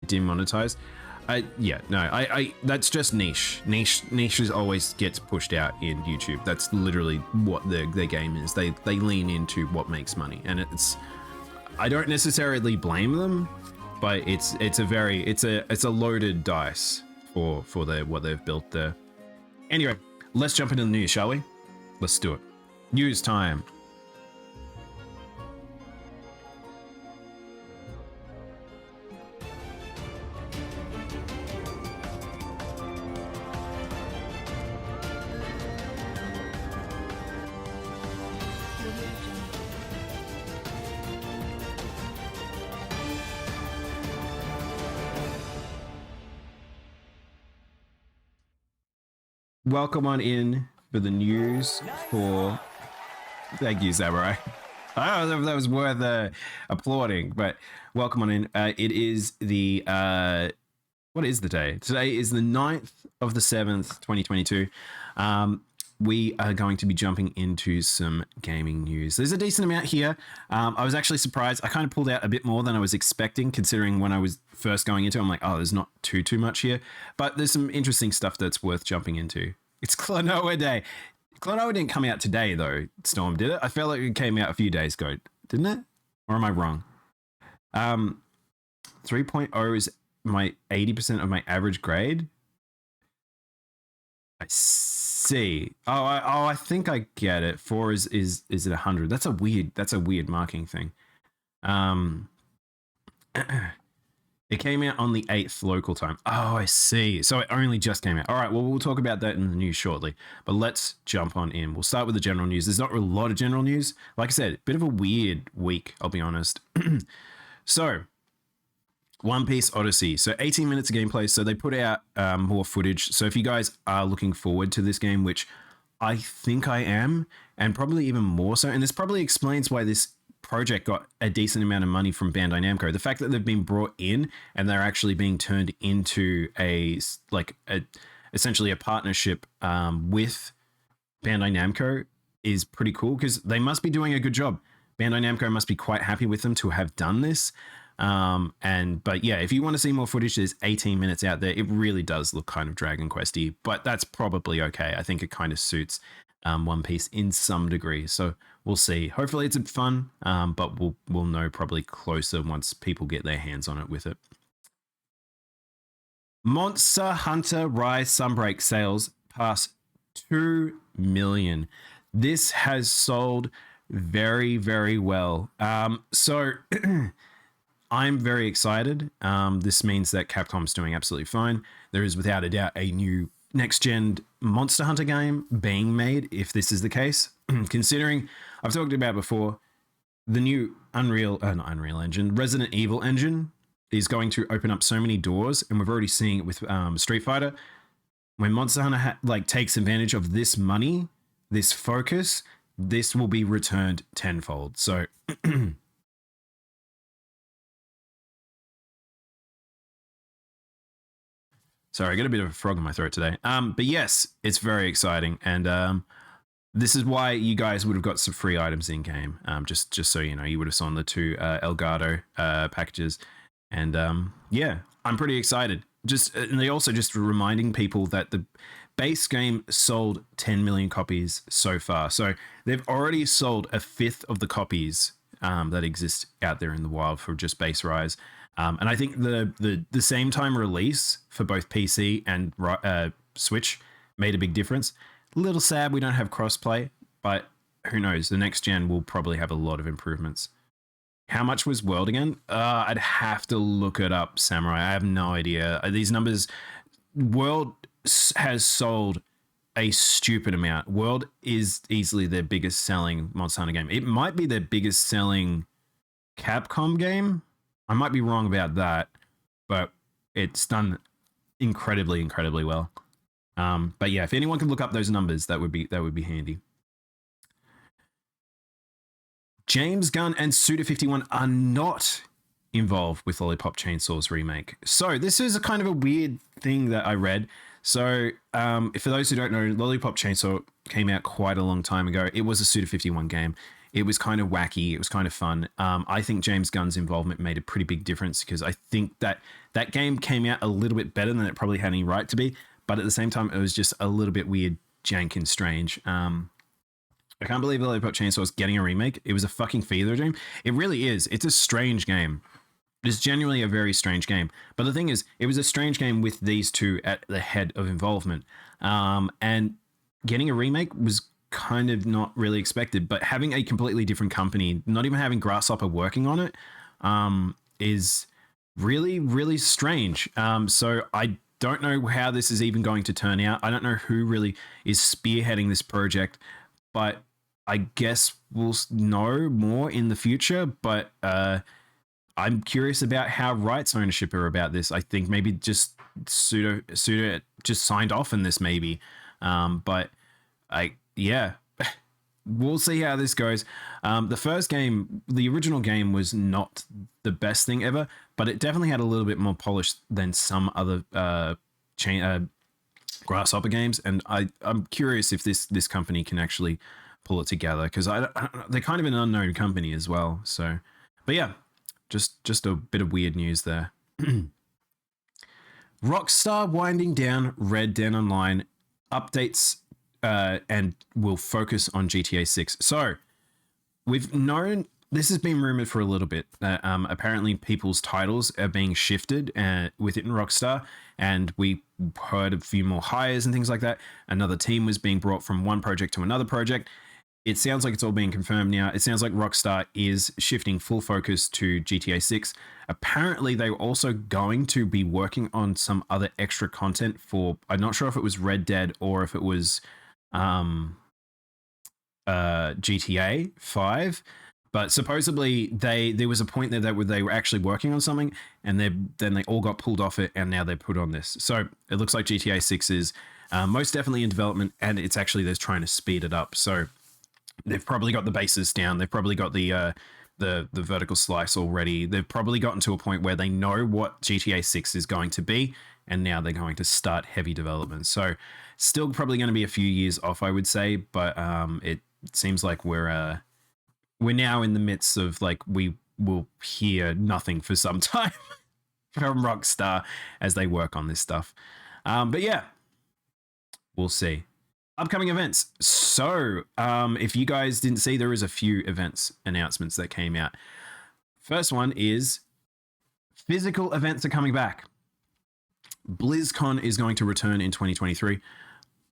demonetized. Yeah, no, I that's just niche. Niche always gets pushed out in YouTube. That's literally what their game is. They lean into what makes money, and I don't necessarily blame them, but it's a loaded dice for what they've built there. Anyway, let's jump into the news, shall we? Let's do it. News time. Welcome on in for the news for... Thank you, Samurai. I don't know if that was worth applauding, but welcome on in. It is the... what is the day? Today is the 9th of the 7th, 2022. We are going to be jumping into some gaming news. There's a decent amount here. I was actually surprised. I kind of pulled out a bit more than I was expecting, considering when I was first going into it, I'm like, oh, there's not too much here. But there's some interesting stuff that's worth jumping into. It's Klonoa Day. Klonoa didn't come out today, though, Storm, did it? I felt like it came out a few days ago, didn't it? Or am I wrong? 3.0 is my 80% of my average grade. I see. Oh, I think I get it. 4 is it 100? That's a weird marking thing. It came out on the 8th local time. Oh, I see. So it only just came out. All right, well, we'll talk about that in the news shortly. But let's jump on in. We'll start with the general news. There's not a lot of general news. Like I said, bit of a weird week, I'll be honest. So, One Piece Odyssey. So 18 minutes of gameplay. So they put out more footage. So if you guys are looking forward to this game, which I think I am, and probably even more so, and this probably explains why this project got a decent amount of money from Bandai Namco. The fact that they've been brought in and they're actually being turned into essentially a partnership with Bandai Namco is pretty cool, because they must be doing a good job. Bandai Namco must be quite happy with them to have done this. But yeah, if you want to see more footage, there's 18 minutes out there. It really does look kind of Dragon Quest-y, but that's probably okay. I think it kind of suits One Piece in some degree. So we'll see. Hopefully it's fun, but we'll know probably closer once people get their hands on it with it. Monster Hunter Rise Sunbreak sales pass 2 million. This has sold very, very well. So I'm very excited. This means that Capcom's doing absolutely fine. There is without a doubt a new next-gen Monster Hunter game being made, if this is the case. Considering, I've talked about before, the new not Unreal Engine, Resident Evil engine is going to open up so many doors, and we've already seen it with Street Fighter. When Monster Hunter takes advantage of this money, this focus, this will be returned tenfold. So sorry, I got a bit of a frog in my throat today. But yes, it's very exciting, and this is why you guys would have got some free items in game. Just so you know, you would have seen the 2 Elgato packages, and yeah, I'm pretty excited. And they also just reminding people that the base game sold 10 million copies so far. So they've already sold a fifth of the copies that exist out there in the wild for just base Rise. And I think the same time release for both PC and Switch made a big difference. A little sad we don't have crossplay, but who knows? The next gen will probably have a lot of improvements. How much was World again? I'd have to look it up, Samurai. I have no idea. These numbers, World has sold a stupid amount. World is easily their biggest selling Monster Hunter game. It might be their biggest selling Capcom game. I might be wrong about that, but it's done incredibly, incredibly well. But yeah, if anyone can look up those numbers, that would be handy. James Gunn and Suda51 are not involved with Lollipop Chainsaw's remake. So this is a kind of a weird thing that I read. So for those who don't know, Lollipop Chainsaw came out quite a long time ago. It was a Suda51 game. It was kind of wacky. It was kind of fun. I think James Gunn's involvement made a pretty big difference, because I think that that game came out a little bit better than it probably had any right to be, but at the same time, it was just a little bit weird, jank, and strange. I can't believe Lollipop Chainsaw is getting a remake. It was a fucking fever dream. It really is. It's a strange game. It's genuinely a very strange game. But the thing is, it was a strange game with these two at the head of involvement. And getting a remake was kind of not really expected. But having a completely different company, not even having Grasshopper working on it, is really, really strange. So I don't know how this is even going to turn out. I don't know who really is spearheading this project, but I guess we'll know more in the future. But I'm curious about how rights ownership are about this. I think maybe just Suda just signed off on this, maybe. But we'll see how this goes. The first game, the original game, was not the best thing ever, but it definitely had a little bit more polish than some other Grasshopper games. And I'm curious if this company can actually pull it together, because they're kind of an unknown company as well. So, but yeah, just a bit of weird news there. Rockstar winding down Red Dead Online updates and will focus on GTA 6. So we've known this has been rumored for a little bit. Apparently, people's titles are being shifted within Rockstar, and we heard a few more hires and things like that. Another team was being brought from one project to another project. It sounds like it's all being confirmed now. It sounds like Rockstar is shifting full focus to GTA 6. Apparently, they were also going to be working on some other extra content for, I'm not sure if it was Red Dead or if it was GTA 5. But supposedly there was a point there that they were actually working on something, and then they all got pulled off it, and now they put on this. So it looks like GTA 6 is most definitely in development, and it's actually they're trying to speed it up. So they've probably got the bases down. They've probably got the vertical slice already. They've probably gotten to a point where they know what GTA 6 is going to be, and now they're going to start heavy development. So still probably going to be a few years off, I would say, but it seems like we're now in the midst of, like, we will hear nothing for some time from Rockstar as they work on this stuff. But yeah, we'll see. Upcoming events. So if you guys didn't see, there is a few events announcements that came out. First one is physical events are coming back. BlizzCon is going to return in 2023.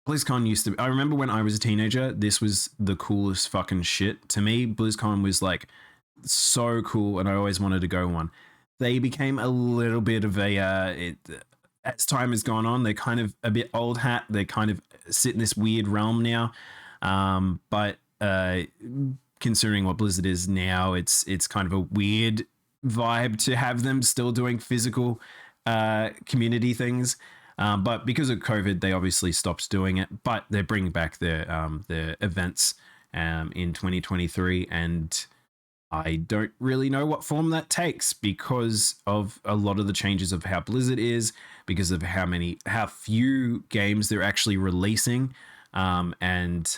BlizzCon used to be, I remember when I was a teenager, this was the coolest fucking shit. To me, BlizzCon was like so cool, and I always wanted to go one. They became a little bit of a, as time has gone on, they're kind of a bit old hat. They kind of sit in this weird realm now. But considering what Blizzard is now, it's kind of a weird vibe to have them still doing physical community things. But because of COVID, they obviously stopped doing it. But they're bringing back their events in 2023, and I don't really know what form that takes because of a lot of the changes of how Blizzard is, because of how few games they're actually releasing, and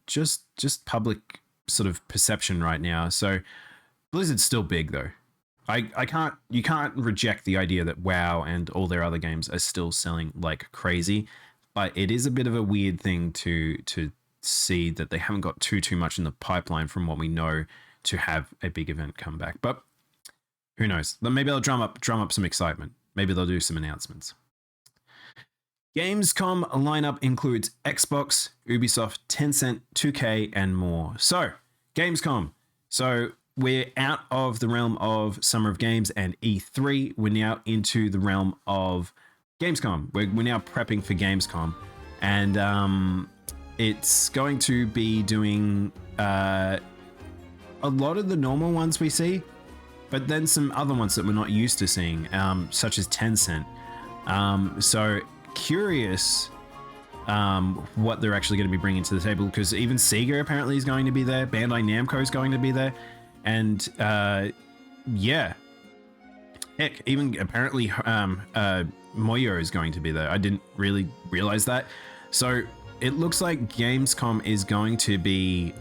just public sort of perception right now. So Blizzard's still big though. You can't reject the idea that WoW and all their other games are still selling like crazy, but it is a bit of a weird thing to see that they haven't got too much in the pipeline from what we know to have a big event come back. But who knows? Maybe they'll drum up some excitement. Maybe they'll do some announcements. Gamescom lineup includes Xbox, Ubisoft, Tencent, 2K, and more. So, Gamescom. So, we're out of the realm of Summer of Games and E3. We're now into the realm of Gamescom. We're now prepping for Gamescom. And it's going to be doing a lot of the normal ones we see, but then some other ones that we're not used to seeing, such as Tencent. So curious what they're actually going to be bringing to the table, because even Sega apparently is going to be there. Bandai Namco is going to be there. And yeah, heck, even apparently Moyo is going to be there. I didn't really realize that. So it looks like Gamescom is going to be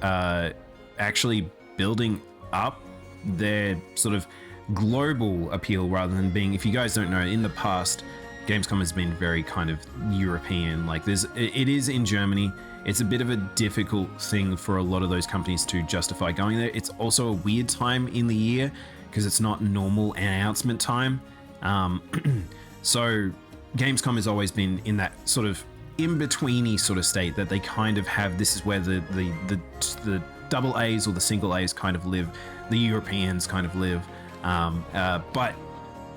actually building up their sort of global appeal rather than being, if you guys don't know, in the past, Gamescom has been very kind of European. Like it is in Germany. It's a bit of a difficult thing for a lot of those companies to justify going there. It's also a weird time in the year because it's not normal announcement time. So Gamescom has always been in that sort of in-betweeny sort of state that they kind of have. This is where the double A's or the single A's kind of live. The Europeans kind of live. But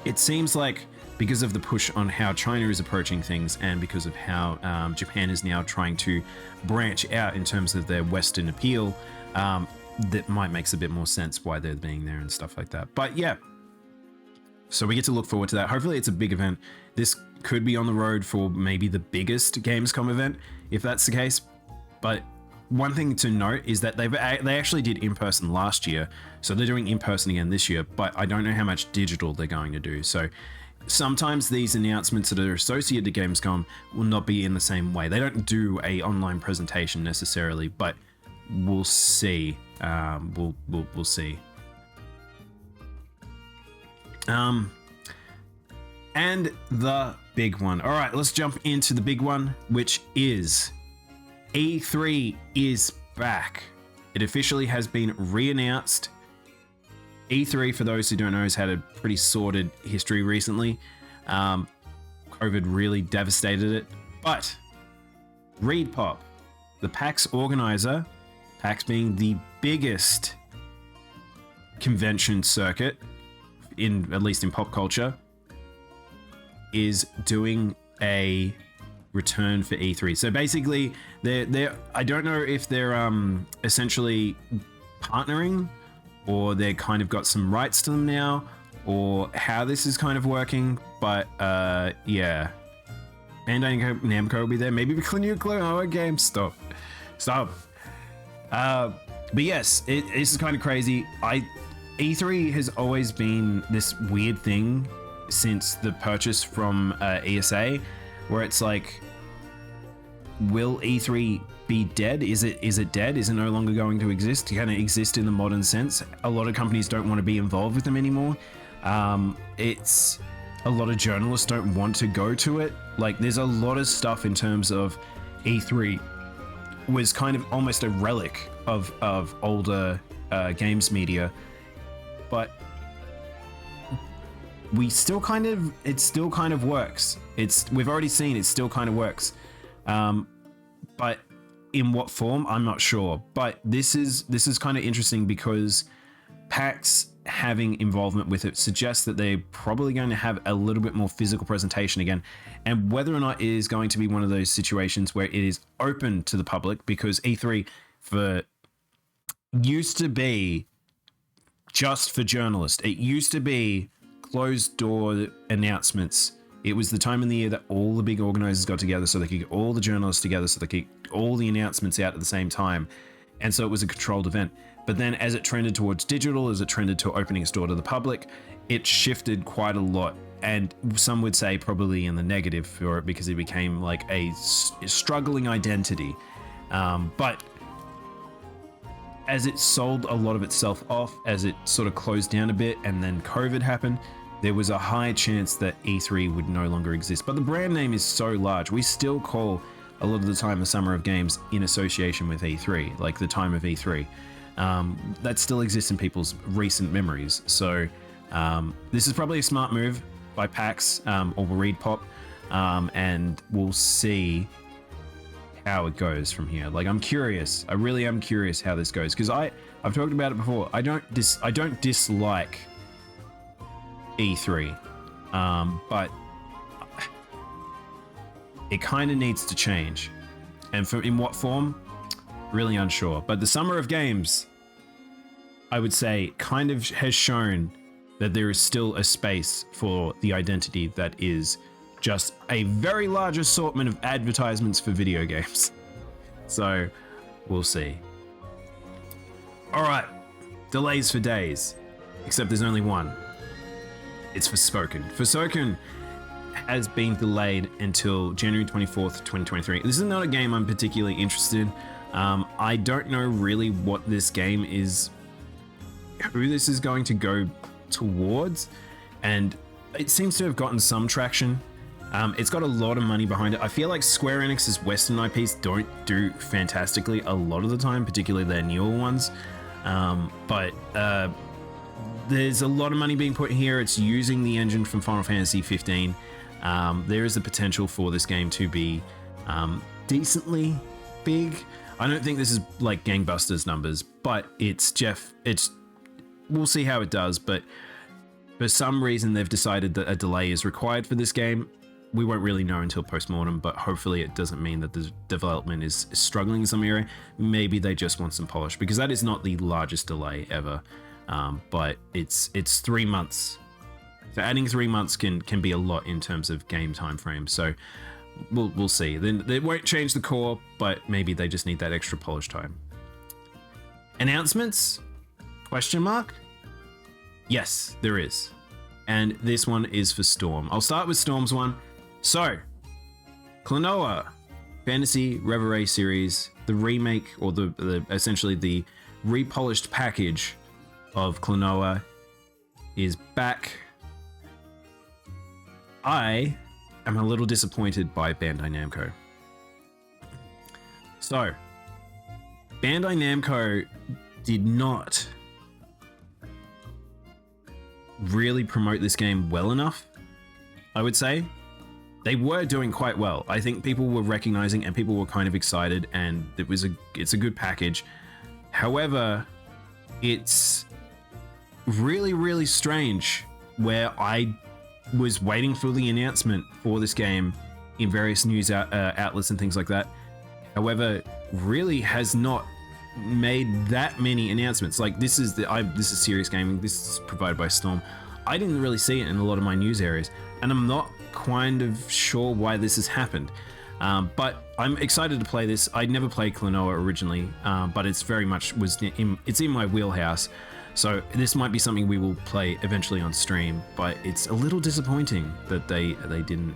it seems like because of the push on how China is approaching things and because of how Japan is now trying to branch out in terms of their Western appeal, that might makes a bit more sense why they're being there and stuff like that. But yeah, so we get to look forward to that. Hopefully it's a big event. This could be on the road for maybe the biggest Gamescom event, if that's the case. But one thing to note is that they actually did in-person last year, so they're doing in-person again this year, but I don't know how much digital they're going to do. So sometimes these announcements that are associated to Gamescom will not be in the same way. They don't do a online presentation necessarily, but we'll see. We'll see. And the big one. All right, let's jump into the big one, which is E3 is back. It officially has been re-announced. E3, for those who don't know, has had a pretty sordid history recently. COVID really devastated it. But ReedPop, the PAX organizer, PAX being the biggest convention circuit, at least in pop culture, is doing a return for E3. So basically, they're I don't know if they're essentially partnering, or they're kind of got some rights to them now, or how this is kind of working. But yeah, Bandai Namco will be there. Maybe Nuclear. Oh, game. Stop. But yes, this is kind of crazy. E3 has always been this weird thing since the purchase from ESA, where it's like, will E3 be dead? Is it dead? Is it no longer going to exist? Can it exist in the modern sense? A lot of companies don't want to be involved with them anymore. It's a lot of journalists don't want to go to it. Like, there's a lot of stuff in terms of E3 was kind of almost a relic of older games media, but it still kind of works. We've already seen it still kind of works. But in what form, I'm not sure. But this is kind of interesting because PAX having involvement with it suggests that they're probably going to have a little bit more physical presentation again. And whether or not it is going to be one of those situations where it is open to the public, because E3 used to be just for journalists. It used to be closed door announcements. It was the time in the year that all the big organizers got together so they could get all the journalists together so they could get all the announcements out at the same time. And so it was a controlled event. But then as it trended towards digital, as it trended to opening its door to the public, it shifted quite a lot. And some would say probably in the negative for it, because it became like a struggling identity. But as it sold a lot of itself off, as it sort of closed down a bit, and then COVID happened, there was a high chance that E3 would no longer exist. But the brand name is so large, we still call a lot of the time the Summer of Games in association with E3, like the time of E3. That still exists in people's recent memories. So this is probably a smart move by PAX or ReedPop, and we'll see how it goes from here. Like, I'm curious. I really am curious how this goes, because I've talked about it before. I don't dislike E3, but it kind of needs to change, and in what form, really unsure. But the Summer of Games, I would say, kind of has shown that there is still a space for the identity that is just a very large assortment of advertisements for video games. So we'll see. All right, delays for days, except there's only one. It's Forspoken. Forspoken has been delayed until January 24th, 2023. This is not a game I'm particularly interested in. I don't know really what this game is, who this is going to go towards, and it seems to have gotten some traction. It's got a lot of money behind it. I feel like Square Enix's Western IPs don't do fantastically a lot of the time, particularly their newer ones. But there's a lot of money being put here. It's using the engine from Final Fantasy 15. There is the potential for this game to be decently big. I don't think this is like gangbusters numbers, but we'll see how it does. But for some reason, they've decided that a delay is required for this game. We won't really know until post-mortem, but hopefully it doesn't mean that the development is struggling in some area. Maybe they just want some polish, because that is not the largest delay ever. But it's 3 months. So adding 3 months can be a lot in terms of game time frame. So we'll see. Then they won't change the core, but maybe they just need that extra polish time. Announcements? Question mark? Yes, there is. And this one is for Storm. I'll start with Storm's one. So, Klonoa Fantasy Reverie series, the remake, or the essentially the repolished package of Klonoa is back. I am a little disappointed by Bandai Namco. So, Bandai Namco did not really promote this game well enough, I would say. They were doing quite well. I think people were recognizing and people were kind of excited, and it's a good package. However, it's really, really strange where I was waiting for the announcement for this game in various news outlets and things like that. However, really has not made that many announcements. Like this is Serious Gaming. This is provided by Storm. I didn't really see it in a lot of my news areas, and I'm not kind of sure why this has happened. But I'm excited to play this. I never played Klonoa originally, but it's very much it's in my wheelhouse. So this might be something we will play eventually on stream. But it's a little disappointing that they didn't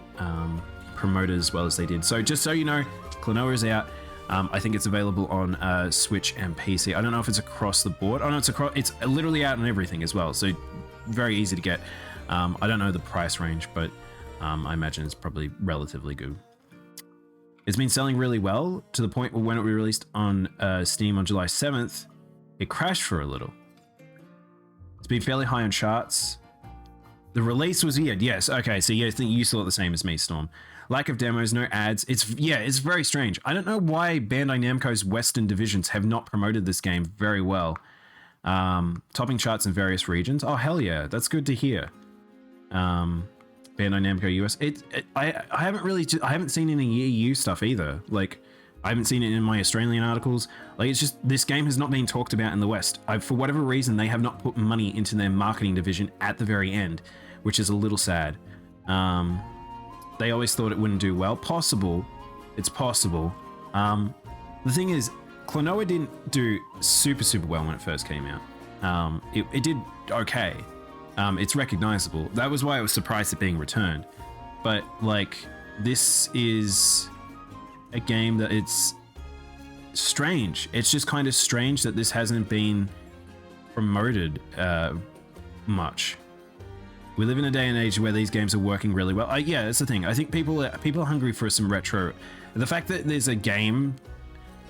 promote it as well as they did. So just so you know, Klonoa is out. I think it's available on Switch and PC. I don't know if it's across the board. Oh no, it's literally out on everything as well. So very easy to get. I don't know the price range, but I imagine it's probably relatively good. It's been selling really well to the point where when it was released on Steam on July 7th, it crashed for a little. It's been fairly high on charts. The release was weird. Yes, okay, so you think you saw it the same as me, Storm. Lack of demos, no ads. It's very strange. I don't know why Bandai Namco's Western divisions have not promoted this game very well. Topping charts in various regions. Oh hell yeah, that's good to hear. Bandai Namco US. I haven't seen any EU stuff either. Like I haven't seen it in my Australian articles. Like it's just this game has not been talked about in the West. For whatever reason, they have not put money into their marketing division at the very end, which is a little sad. They always thought it wouldn't do well. Possible. It's possible. The thing is, Klonoa didn't do super well when it first came out. It did okay. It's recognizable. That was why I was surprised at being returned. But like, this is a game that it's strange. It's just kind of strange that this hasn't been promoted much. We live in a day and age where these games are working really well. Yeah, that's the thing. I think people are hungry for some retro. The fact that there's a game,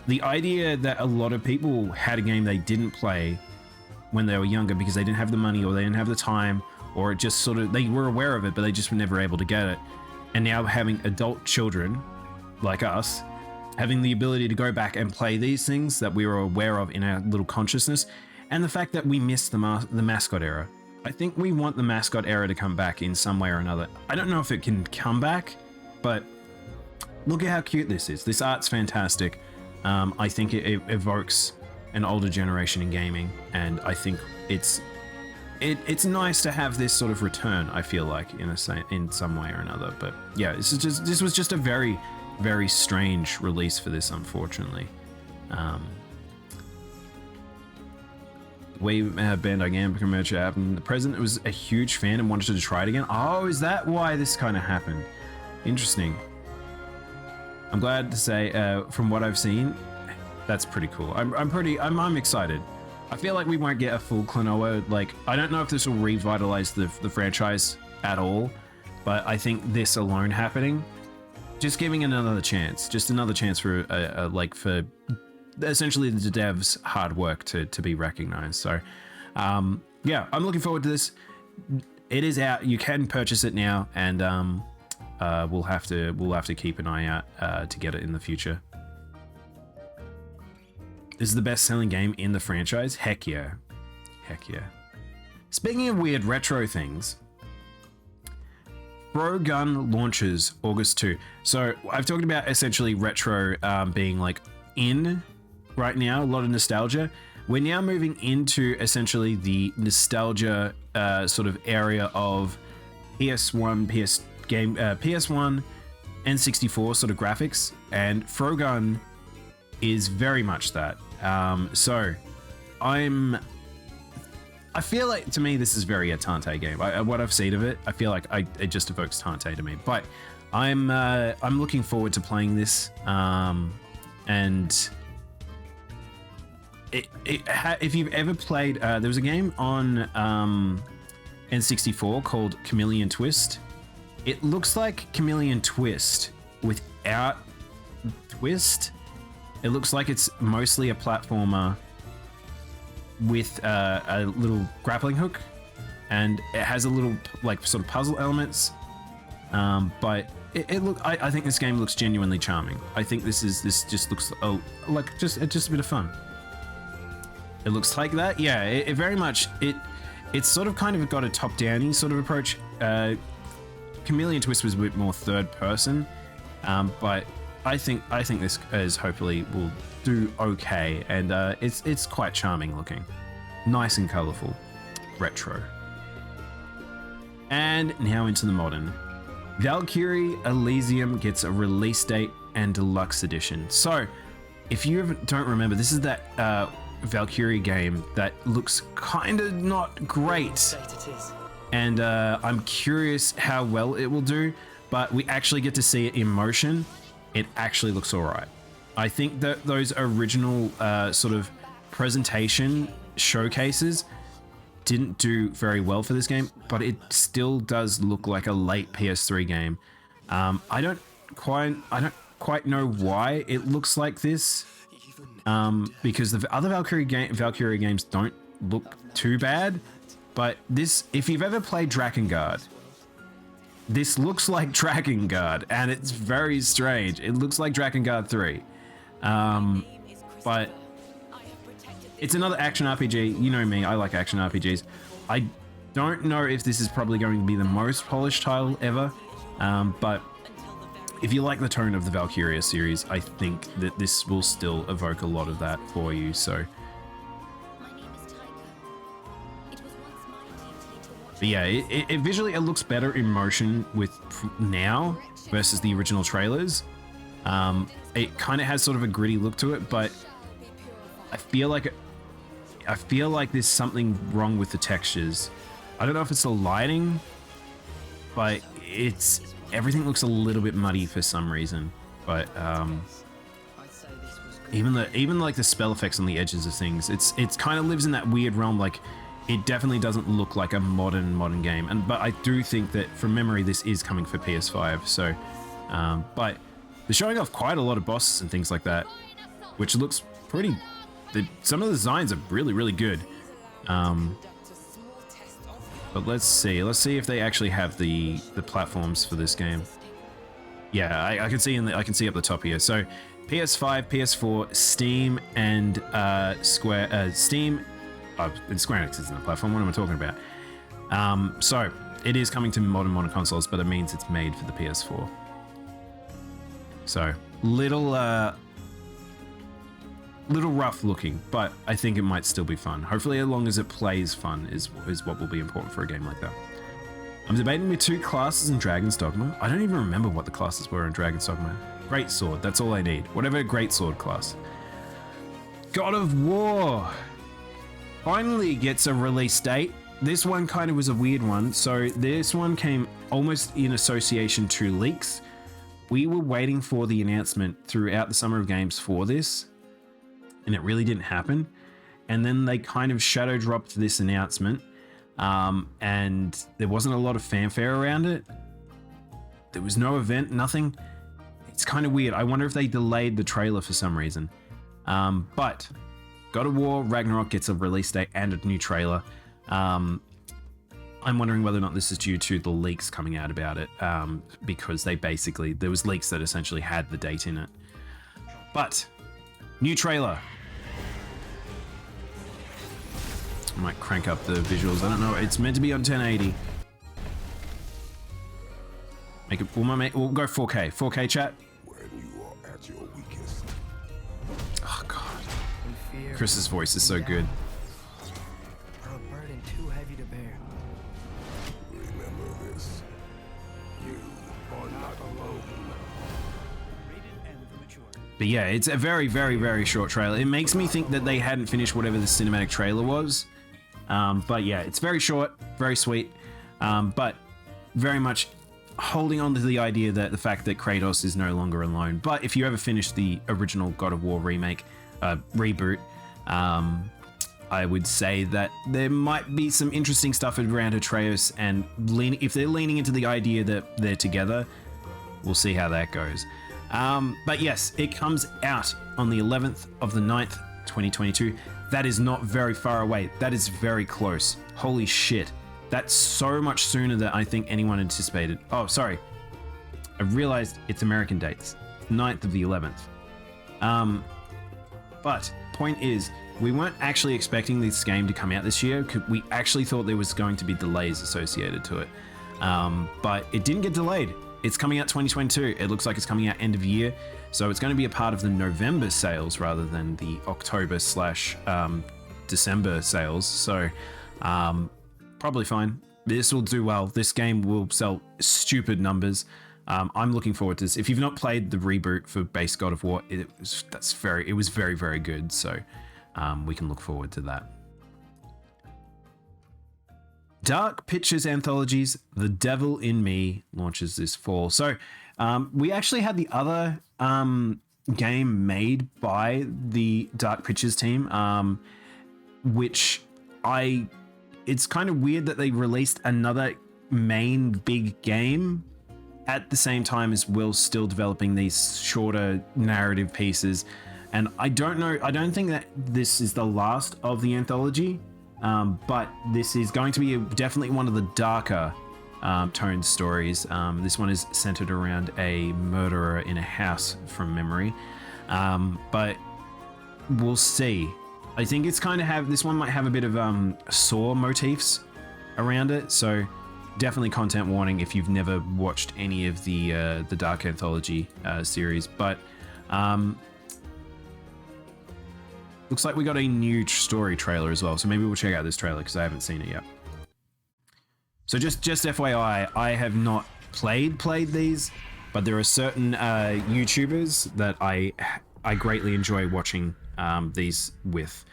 the idea that a lot of people had a game they didn't play when they were younger because they didn't have the money or they didn't have the time, or it just sort of, they were aware of it, but they just were never able to get it. And now having adult children like us, having the ability to go back and play these things that we were aware of in our little consciousness, and the fact that we missed the mascot era. I think we want the mascot era to come back in some way or another. I don't know if it can come back, but look at how cute this is. This art's fantastic. I think it evokes an older generation in gaming, and I think it's nice to have this sort of return. I feel like in some way or another. But yeah, this was just a very, very strange release for this, unfortunately. We have Bandai Namco merch app, and the president was a huge fan and wanted to try it again. Oh, is that why this kind of happened? Interesting. I'm glad to say, from what I've seen, that's pretty cool. I'm excited. I feel like we won't get a full Klonoa. Like, I don't know if this will revitalize the franchise at all, but I think this alone happening, just giving it another chance, just another chance for for essentially the devs' hard work to be recognized. So, yeah, I'm looking forward to this. It is out. You can purchase it now, and we'll have to keep an eye out to get it in the future. This is the best-selling game in the franchise. Heck yeah, heck yeah. Speaking of weird retro things, Gun launches August 2. So I've talked about essentially retro being like in right now, a lot of nostalgia. We're now moving into essentially the nostalgia sort of area of PS1, PS1, N64 sort of graphics, and Gun is very much that. So I feel like, to me, this is very a Tante game. What I've seen of it, I feel like it just evokes Tante to me. But I'm looking forward to playing this, and if you've ever played, there was a game on N64 called Chameleon Twist. It looks like Chameleon Twist without twist. It looks like it's mostly a platformer with a little grappling hook, and it has a little like sort of puzzle elements. But I think this game looks genuinely charming. I think this just looks like just a bit of fun. It looks like that. Yeah, it very much it's sort of kind of got a top-downy sort of approach. Chameleon Twist was a bit more third person, but I think this is hopefully will do okay, and it's quite charming looking, nice and colorful, retro. And now into the modern. Valkyrie Elysium gets a release date and deluxe edition. So if you don't remember, this is that Valkyrie game that looks kind of not great, and I'm curious how well it will do, but we actually get to see it in motion. It actually looks all right. I think that those original sort of presentation showcases didn't do very well for this game, but it still does look like a late PS3 game. I don't quite know why it looks like this, because the other Valkyrie games don't look too bad, but this, if you've ever played Drakengard, this looks like Drakengard, and it's very strange. It looks like Drakengard 3. But it's another action RPG. You know me, I like action RPGs. I don't know if this is probably going to be the most polished title ever, but if you like the tone of the Valkyria series, I think that this will still evoke a lot of that for you. So, but yeah, it visually it looks better in motion with now versus the original trailers. It kind of has sort of a gritty look to it, but I feel like there's something wrong with the textures. I don't know if it's the lighting, but everything looks a little bit muddy for some reason. But even like the spell effects on the edges of things, it's kind of lives in that weird realm. Like, it definitely doesn't look like a modern game. But I do think that from memory, this is coming for PS5. So, but they're showing off quite a lot of bosses and things like that, which looks pretty. Some of the designs are really good. But let's see if they actually have the platforms for this game. Yeah, I can see I can see up the top here. So PS5, PS4, Steam, and Steam. And Square Enix isn't a platform. What am I talking about? So it is coming to modern consoles, but it means it's made for the PS4. So little rough looking, but I think it might still be fun. Hopefully, as long as it plays fun is what will be important for a game like that. I'm debating with two classes in Dragon's Dogma. I don't even remember what the classes were in Dragon's Dogma. Great Sword, that's all I need. Whatever Great Sword class. God of War finally gets a release date. This one kind of was a weird one. So this one came almost in association to leaks. We were waiting for the announcement throughout the Summer of Games for this, and it really didn't happen. and then they kind of shadow dropped this announcement, and there wasn't a lot of fanfare around it. There was no event, nothing. It's kind of weird. I wonder if they delayed the trailer for some reason. But God of War Ragnarok gets a release date and a new trailer. I'm wondering whether or not this is due to the leaks coming out about it, because there was leaks that essentially had the date in it. But new trailer. I might crank up the visuals. I don't know. It's meant to be on 1080. Make it. We'll go 4K. 4K chat. When you are at your weakest. Oh God. Chris's voice is so good. A burden too heavy to bear. Remember this. You are not alone. But yeah, it's a very, very, very short trailer. It makes me think that they hadn't finished whatever the cinematic trailer was. But yeah, it's very short, very sweet, but very much holding on to the idea that the fact that Kratos is no longer alone. But if you ever finished the original God of War remake, reboot, I would say that there might be some interesting stuff around Atreus, and if they're leaning into the idea that they're together, we'll see how that goes. But yes, it comes out on the 11th of the 9th, 2022. That is not very far away. That is very close. Holy shit. That's so much sooner than I think anyone anticipated. Oh, sorry. I realized it's American dates. 9th of the 11th. But point is, we weren't actually expecting this game to come out this year. We actually thought there was going to be delays associated to it. But it didn't get delayed. It's coming out 2022. It looks like it's coming out end of year. So it's going to be a part of the November sales rather than the October/December sales. So probably fine. This will do well. This game will sell stupid numbers. I'm looking forward to this. If you've not played the reboot for base God of War, it was very, very good. So we can look forward to that. Dark Pictures Anthologies, The Devil in Me launches this fall. So we actually had the other game made by the Dark Pictures team, which it's kind of weird that they released another main big game at the same time as Will's still developing these shorter narrative pieces. And I don't think that this is the last of the anthology. But this is going to be definitely one of the darker toned stories. This one is centered around a murderer in a house from memory. But we'll see. I think it's kind of this one might have a bit of Saw motifs around it. So definitely content warning if you've never watched any of the Dark Anthology series. But looks like we got a new story trailer as well, so maybe we'll check out this trailer because I haven't seen it yet. So just FYI, I have not played these, but there are certain YouTubers that I greatly enjoy watching these with.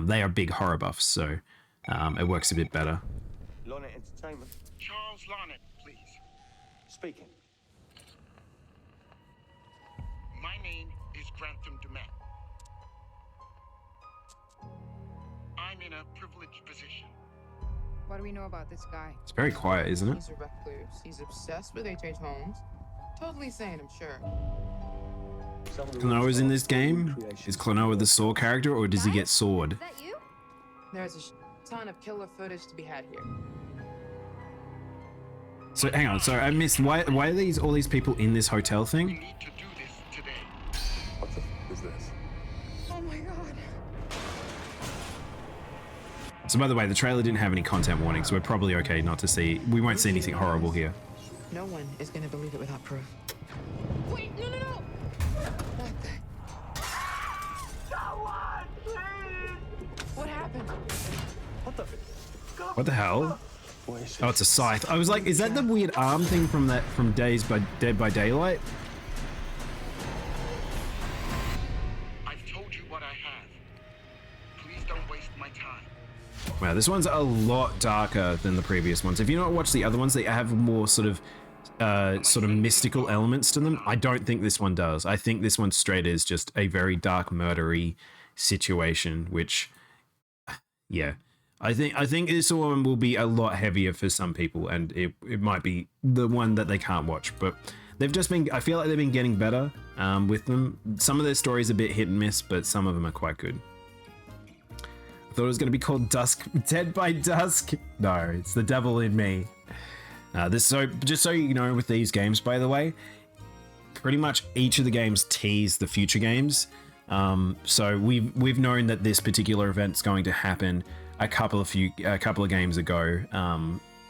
They are big horror buffs, so it works a bit better. Lonnet Entertainment. Charles Lonnet, please. Speaking. My name is Grantham Dumet. I'm in a privileged position. What do we know about this guy? It's very quiet, isn't it? He's a recluse. He's obsessed with H.H. Holmes. Totally sane, I'm sure. Klonoa's in this game? Is Klonoa the Saw character, or does he get sawed? Is that you? There's a ton of killer footage to be had here. So hang on, so I missed, why are all these people in this hotel We thing? need to do this today. What the f is this? Oh my god. So by the way, the trailer didn't have any content warnings, so we're probably okay not to see, we won't see anything horrible here. No one is gonna believe it without proof. Wait, no! What the? Someone, please! What happened? What the hell? What is Oh, it's a scythe. I was like, is that the weird arm thing from Dead by Daylight? I've told you what I have. Please don't waste my time. Wow, this one's a lot darker than the previous ones. If you not watched the other ones, they have more sort of mystical elements to them. I don't think this one does. I think this one straight is just a very dark murdery situation, which yeah. I think this one will be a lot heavier for some people, and it might be the one that they can't watch. But they've just been, I feel like they've been getting better with them. Some of their stories are a bit hit and miss, but some of them are quite good. I thought it was going to be called Dead by Dusk. No, it's the devil in me. Just so you know, with these games, by the way, pretty much each of the games tease the future games. So we've known that this particular event's going to happen a couple of games ago.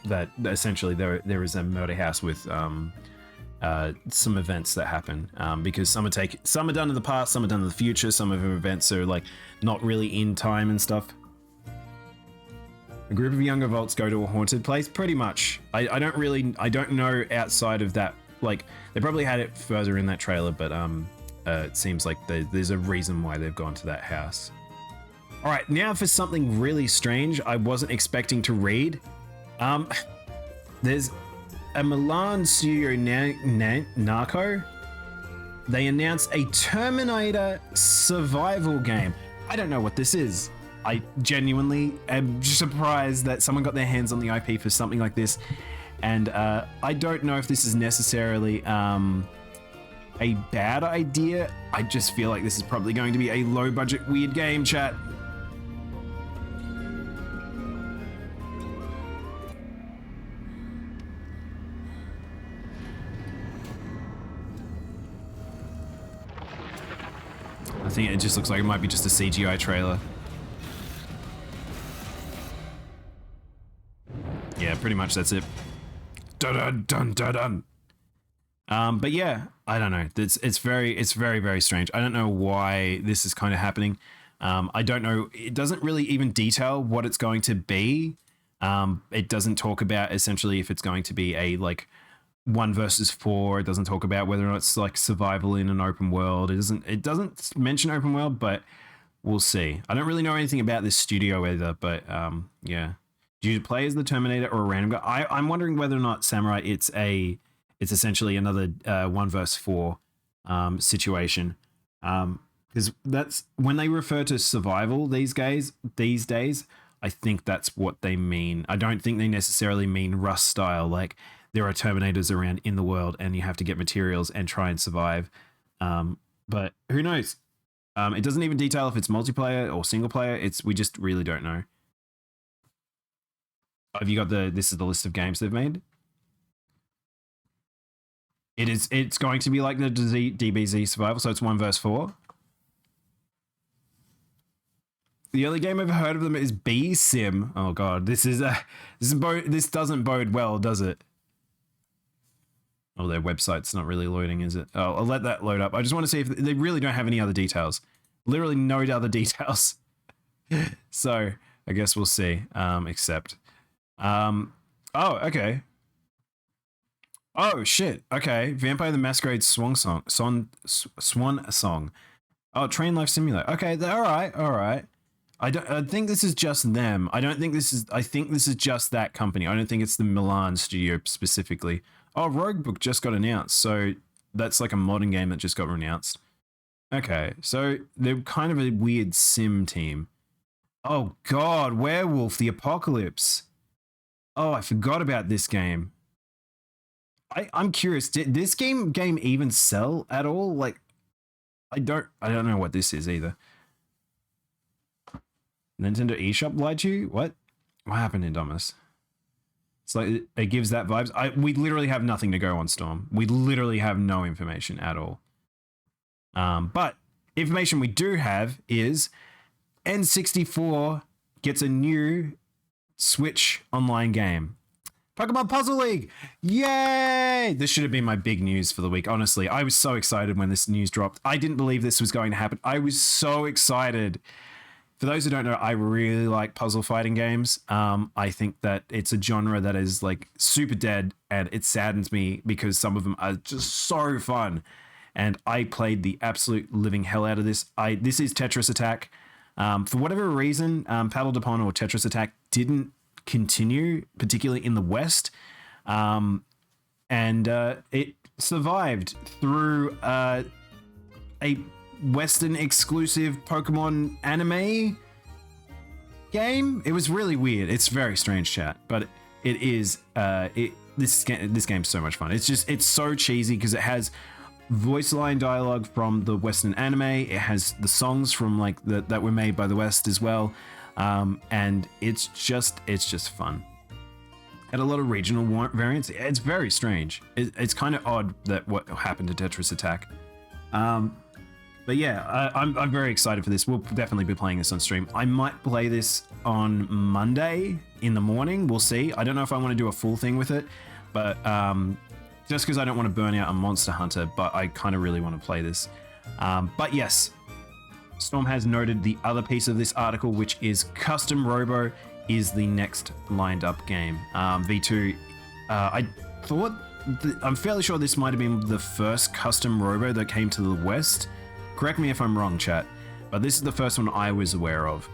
That essentially there is a murder house with some events that happen, because some are done in the past, some are done in the future, some of the events are like not really in time and stuff. A group of younger Volts go to a haunted place. Pretty much. I don't know outside of that. Like, they probably had it further in that trailer, but it seems like there's a reason why they've gone to that house. All right, now for something really strange I wasn't expecting to read. There's a Milan studio Narco. They announced a Terminator survival game. I don't know what this is. I genuinely am surprised that someone got their hands on the IP for something like this. And I don't know if this is necessarily a bad idea. I just feel like this is probably going to be a low budget weird game, chat. I think it just looks like it might be just a CGI trailer. Yeah, pretty much that's it. Dun dun dun dun dun. But yeah, I don't know. It's very very strange. I don't know why this is kind of happening. I don't know. It doesn't really even detail what it's going to be. It doesn't talk about essentially if it's going to be a like 1 versus 4. It doesn't talk about whether or not it's like survival in an open world. It doesn't mention open world, but we'll see. I don't really know anything about this studio either, but yeah. Do you play as the Terminator or a random guy? I'm wondering whether or not Samurai it's essentially another 1 versus 4 situation. Because that's when they refer to survival these days, I think that's what they mean. I don't think they necessarily mean Rust style, like there are Terminators around in the world and you have to get materials and try and survive. But who knows? It doesn't even detail if it's multiplayer or single player. We just really don't know. Have you got this is the list of games they've made? It's going to be like the DBZ survival, so it's 1 versus 4. The only game I've heard of them is B Sim. Oh god, this doesn't bode well, does it? Oh, their website's not really loading, is it? Oh, I'll let that load up. I just want to see if they really don't have any other details. Literally no other details. So I guess we'll see. Except. Oh, okay. Oh shit. Okay. Vampire the Masquerade Swan Song. Oh, Train Life Simulator. Okay. All right. I think this is just them. I think this is just that company. I don't think it's the Milan studio specifically. Oh, Roguebook just got announced. So that's like a modern game that just got announced. Okay. So they're kind of a weird sim team. Oh god, Werewolf the Apocalypse. Oh, I forgot about this game. I'm curious, did this game even sell at all? Like, I don't know what this is either. Nintendo eShop lied to you? What happened, Indominus? It's like it gives that vibes. We literally have nothing to go on Storm. We literally have no information at all. But information we do have is N64 gets a new Switch online game. Pokemon Puzzle League! Yay! This should have been my big news for the week. Honestly, I was so excited when this news dropped. I didn't believe this was going to happen. I was so excited. For those who don't know, I really like puzzle fighting games. I think that it's a genre that is like super dead, and it saddens me because some of them are just so fun. And I played the absolute living hell out of this. This is Tetris Attack. For whatever reason, Paddle Daimono or Tetris Attack didn't continue, particularly in the West. And it survived through a Western exclusive Pokemon anime. game. It was really weird. It's very strange, chat, but it is. This game's so much fun. It's so cheesy because it has voice line dialogue from the Western anime. It has the songs from like that were made by the West as well, and it's just fun. Had a lot of regional variants. It's very strange. It's kind of odd that what happened to Tetris Attack. But yeah, I'm very excited for this. We'll definitely be playing this on stream. I might play this on Monday in the morning. We'll see. I don't know if I want to do a full thing with it, but just because I don't want to burn out on Monster Hunter, but I kind of really want to play this. But yes, Storm has noted the other piece of this article, which is Custom Robo is the next lined up game. V2, I'm fairly sure this might have been the first Custom Robo that came to the West. Correct me if I'm wrong, chat, but this is the first one I was aware of.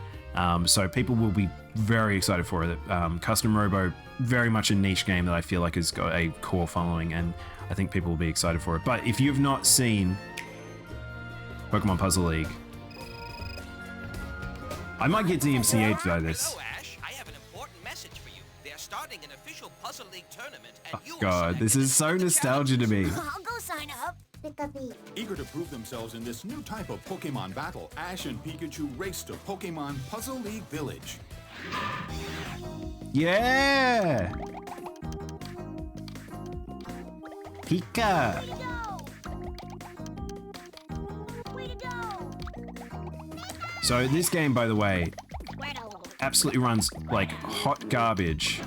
So people will be very excited for it. Custom Robo, very much a niche game that I feel like has got a core following, and I think people will be excited for it. But if you've not seen Pokemon Puzzle League, I might get DMCA'd by this. Hello, Ash. I have an important message for you. They are starting an official Puzzle League tournament, and you God, this is so nostalgia to me. I'll go sign up. Eager to prove themselves in this new type of Pokemon battle, Ash and Pikachu race to Pokemon Puzzle League Village. Yeah! Pika! Way to go! So this game, by the way, absolutely runs like hot garbage.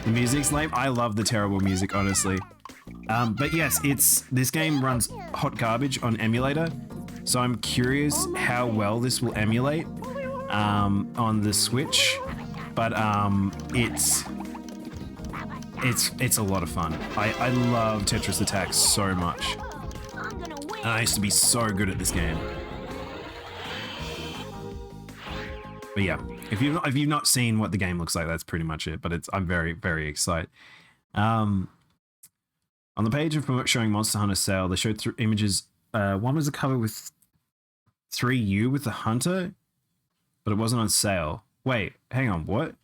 The music's lame. I love the terrible music, honestly. But yes, this game runs hot garbage on emulator, so I'm curious how well this will emulate on the Switch. But it's a lot of fun. I love Tetris Attack so much, and I used to be so good at this game. But yeah, if you've not seen what the game looks like, that's pretty much it. But I'm very, very excited. On the page of showing Monster Hunter sale, they showed through images. One was a cover with 3U with the Hunter, but it wasn't on sale. Wait, hang on, what?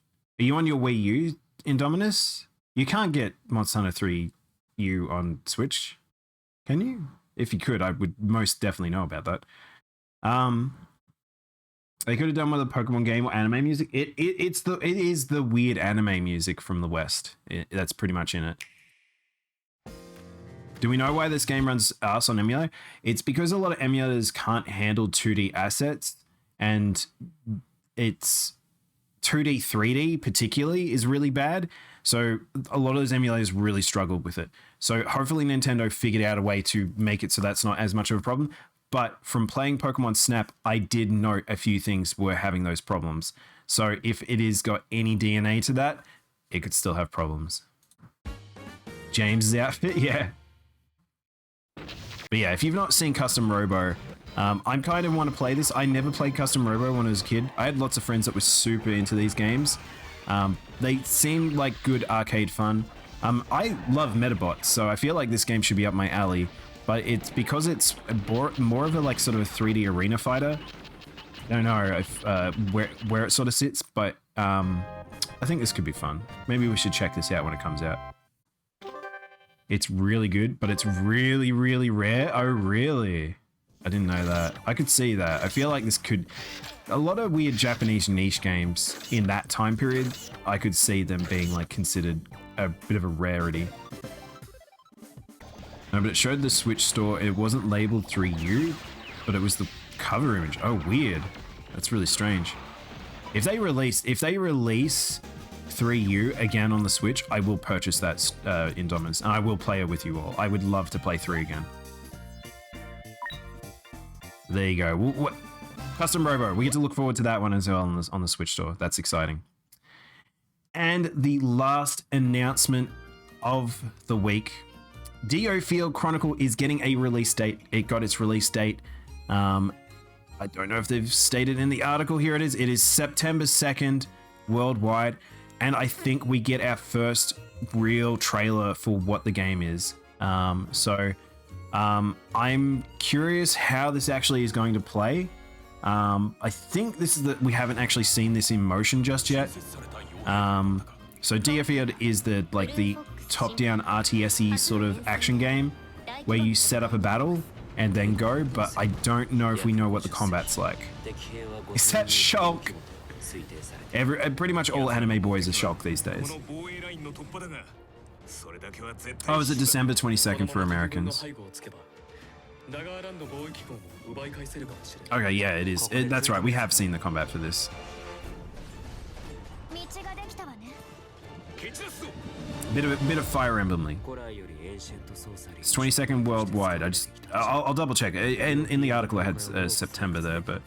Are you on your Wii U, Indominus? You can't get Monster Hunter 3U on Switch, can you? If you could, I would most definitely know about that. They could have done with a Pokemon game or anime music. It is the weird anime music from the West. That's pretty much in it. Do we know why this game runs ass on emulator? It's because a lot of emulators can't handle 2D assets, and it's 2D, 3D particularly is really bad. So a lot of those emulators really struggled with it. So hopefully Nintendo figured out a way to make it so that's not as much of a problem. But from playing Pokemon Snap, I did note a few things were having those problems. So if it has got any DNA to that, it could still have problems. James's outfit, yeah. But yeah, if you've not seen Custom Robo, I kind of want to play this. I never played Custom Robo when I was a kid. I had lots of friends that were super into these games. They seemed like good arcade fun. I love Metabots, so I feel like this game should be up my alley. But it's because it's more of a like sort of a 3D arena fighter. I don't know if, where it sort of sits, but I think this could be fun. Maybe we should check this out when it comes out. It's really good, but it's really, really rare. Oh, really? I didn't know that. I could see that. I feel like this could... A lot of weird Japanese niche games in that time period, I could see them being like considered a bit of a rarity. No, but it showed the Switch store. It wasn't labeled 3U, but it was the cover image. Oh, weird. That's really strange. If they release 3U again on the Switch, I will purchase that Indominus, and I will play it with you all. I would love to play 3 again. There you go. Custom Robo. We get to look forward to that one as well on the Switch store. That's exciting. And the last announcement of the week. Dio Field Chronicle is getting a release date. It got its release date. I don't know if they've stated in the article. Here it is. It is September 2nd worldwide. And I think we get our first real trailer for what the game is. I'm curious how this actually is going to play. I think this is we haven't actually seen this in motion just yet. So Diofield is the top-down RTS-y sort of action game where you set up a battle and then go, but I don't know if we know what the combat's like. Is that Shulk? Pretty much all anime boys are Shulk these days. Oh, is it December 22nd for Americans? Okay, yeah, it is. That's right, we have seen the combat for this. Bit of Fire Emblem-ly. It's 22nd worldwide. I'll double check. In the article I had September there, but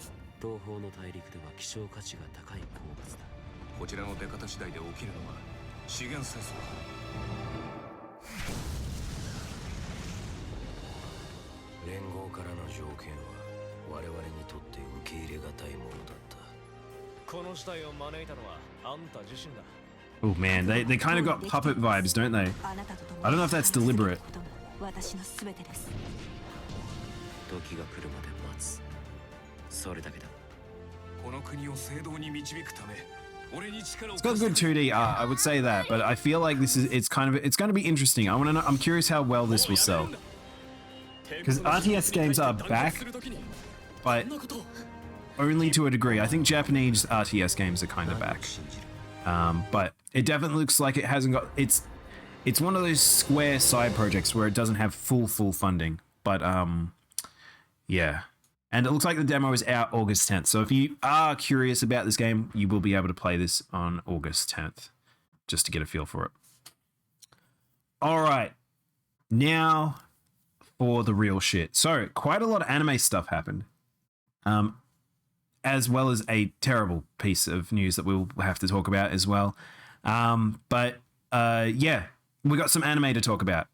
こちらの出方次第で起きるのは資源戦争だ。連合からの条件は我々にとって受け入れがたいものだった。この事態を招いたのはあんた自身だ。 Oh man, they kind of got puppet vibes, don't they? I don't know if that's deliberate. 時が来るまで待つ。それだけだ。この国を正道に導くため。 It's got good 2D art, I would say that, but I feel like it's going to be interesting. I'm curious how well this will sell. Because RTS games are back, but only to a degree. I think Japanese RTS games are kind of back. But it definitely looks like it hasn't got it's one of those Square side projects where it doesn't have full funding. But yeah. And it looks like the demo is out August 10th. So if you are curious about this game, you will be able to play this on August 10th, just to get a feel for it. All right, now for the real shit. So quite a lot of anime stuff happened, as well as a terrible piece of news that we'll have to talk about as well. But yeah, we got some anime to talk about.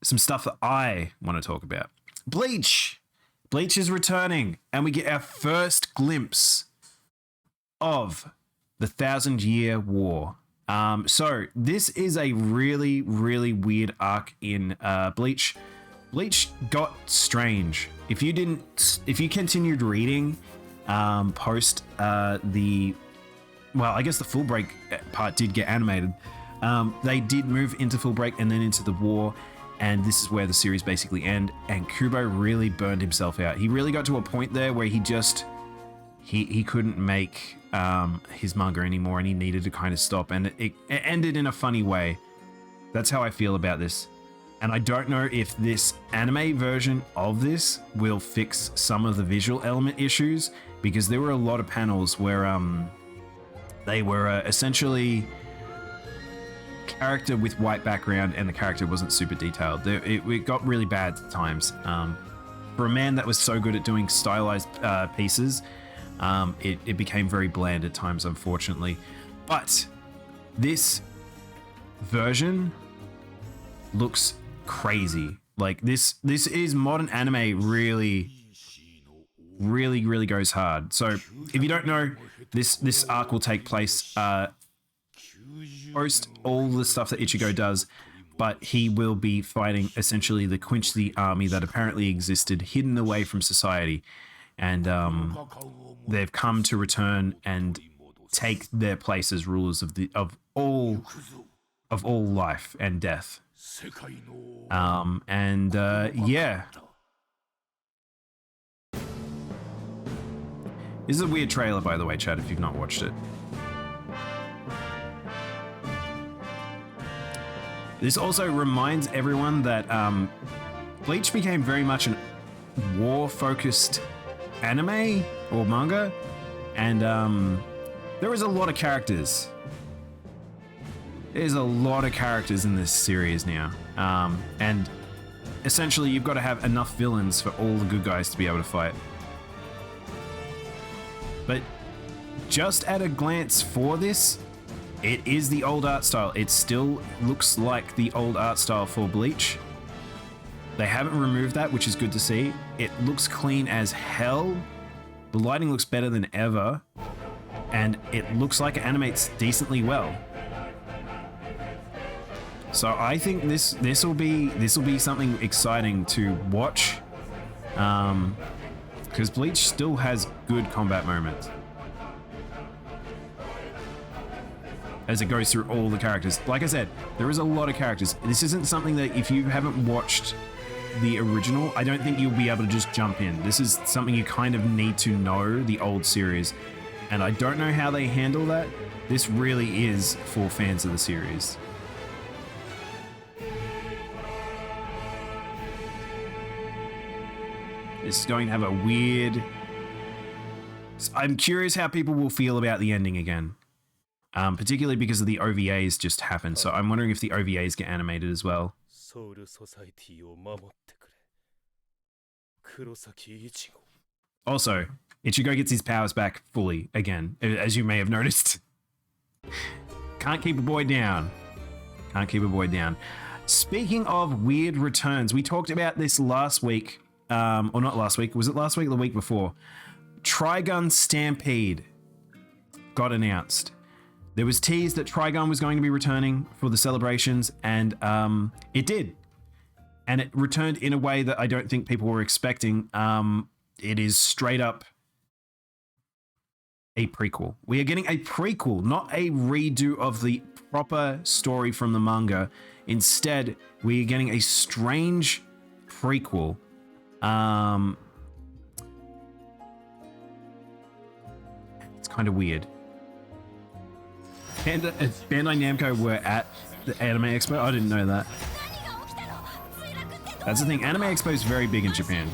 Some stuff that I want to talk about. Bleach! Bleach is returning, and we get our first glimpse of the 1,000-Year War. So this is a really, really weird arc in Bleach. Bleach got strange. If you continued reading post I guess the Full Break part did get animated. They did move into Full Break and then into the war. And this is where the series basically ended. And Kubo really burned himself out. He really got to a point there where he couldn't make his manga anymore, and he needed to kind of stop. And it ended in a funny way. That's how I feel about this. And I don't know if this anime version of this will fix some of the visual element issues, because there were a lot of panels where they were essentially character with white background and the character wasn't super detailed. It got really bad at times. For a man that was so good at doing stylized pieces, it became very bland at times, unfortunately. But this version looks crazy. Like this is modern anime really goes hard. So if you don't know, this arc will take place post all the stuff that Ichigo does, but he will be fighting essentially the Quincy army that apparently existed hidden away from society, and they've come to return and take their place as rulers of all life and death. Yeah. This is a weird trailer, by the way, Chad, if you've not watched it. This also reminds everyone that Bleach became very much a war-focused anime or manga, and there is a lot of characters. There's a lot of characters in this series now, and essentially you've got to have enough villains for all the good guys to be able to fight. But just at a glance for this, it is the old art style. It still looks like the old art style for Bleach. They haven't removed that, which is good to see. It looks clean as hell. The lighting looks better than ever. And it looks like it animates decently well. So I think this will be something exciting to watch. because Bleach still has good combat moments as it goes through all the characters. Like I said, there is a lot of characters. This isn't something that if you haven't watched the original, I don't think you'll be able to just jump in. This is something you kind of need to know, the old series, and I don't know how they handle that. This really is for fans of the series. This is going to have a weird... I'm curious how people will feel about the ending again. Particularly because of the OVAs just happened, so I'm wondering if the OVAs get animated as well. Also, Ichigo gets his powers back fully again, as you may have noticed. Can't keep a boy down. Can't keep a boy down. Speaking of weird returns, we talked about this last week, or not last week, was it last week or the week before? Trigun Stampede got announced. There was teased that Trigun was going to be returning for the celebrations, and it did. And it returned in a way that I don't think people were expecting. It is straight up a prequel. We are getting a prequel, not a redo of the proper story from the manga. Instead, we are getting a strange prequel. It's kind of weird. Bandai Namco were at the Anime Expo. I didn't know that. That's the thing. Anime Expo is very big in Japan.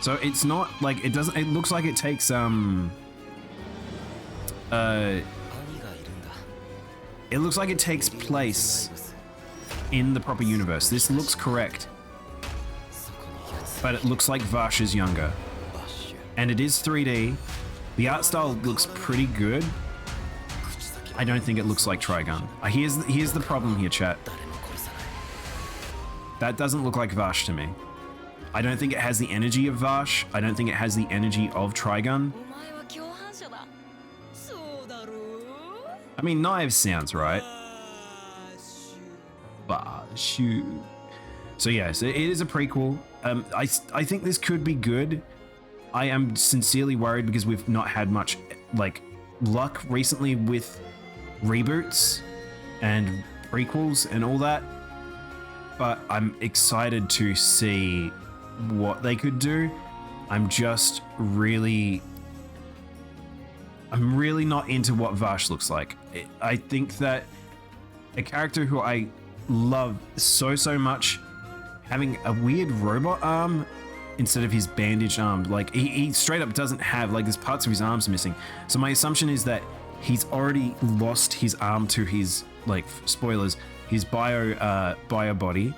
So it's not like it doesn't. It looks like it takes It looks like it takes place in the proper universe. This looks correct. But it looks like Vash is younger. And it is 3D. The art style looks pretty good. I don't think it looks like Trigun. Here's the problem here, chat. That doesn't look like Vash to me. I don't think it has the energy of Vash. I don't think it has the energy of Trigun. I mean, Knives sounds right. Bashu. So yes, it is a prequel. I think this could be good. I am sincerely worried because we've not had much like luck recently with reboots and prequels and all that. But I'm excited to see what they could do. I'm really not into what Vash looks like. I think that a character who I love so much having a weird robot arm instead of his bandaged arm, like he straight up doesn't have, like, there's parts of his arms missing. So my assumption is that he's already lost his arm to his, like, spoilers, his bio body.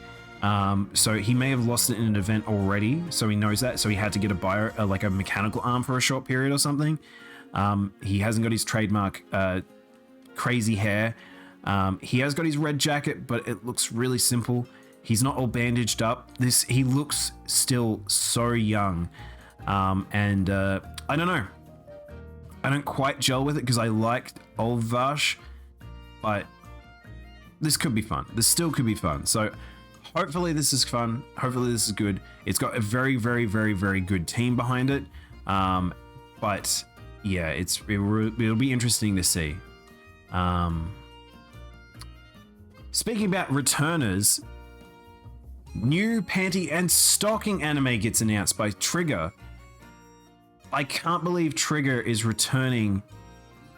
So he may have lost it in an event already, so he knows that, so he had to get a mechanical arm for a short period or something. He hasn't got his trademark crazy hair. He has got his red jacket, but it looks really simple. He's not all bandaged up. He looks still so young. And I don't know. I don't quite gel with it because I liked old Vash, but this could be fun. This still could be fun. So hopefully this is fun. Hopefully this is good. It's got a very, very, very, very good team behind it. But yeah, it'll be interesting to see. Speaking about returners, new panty and stocking anime gets announced by Trigger. I can't believe Trigger is returning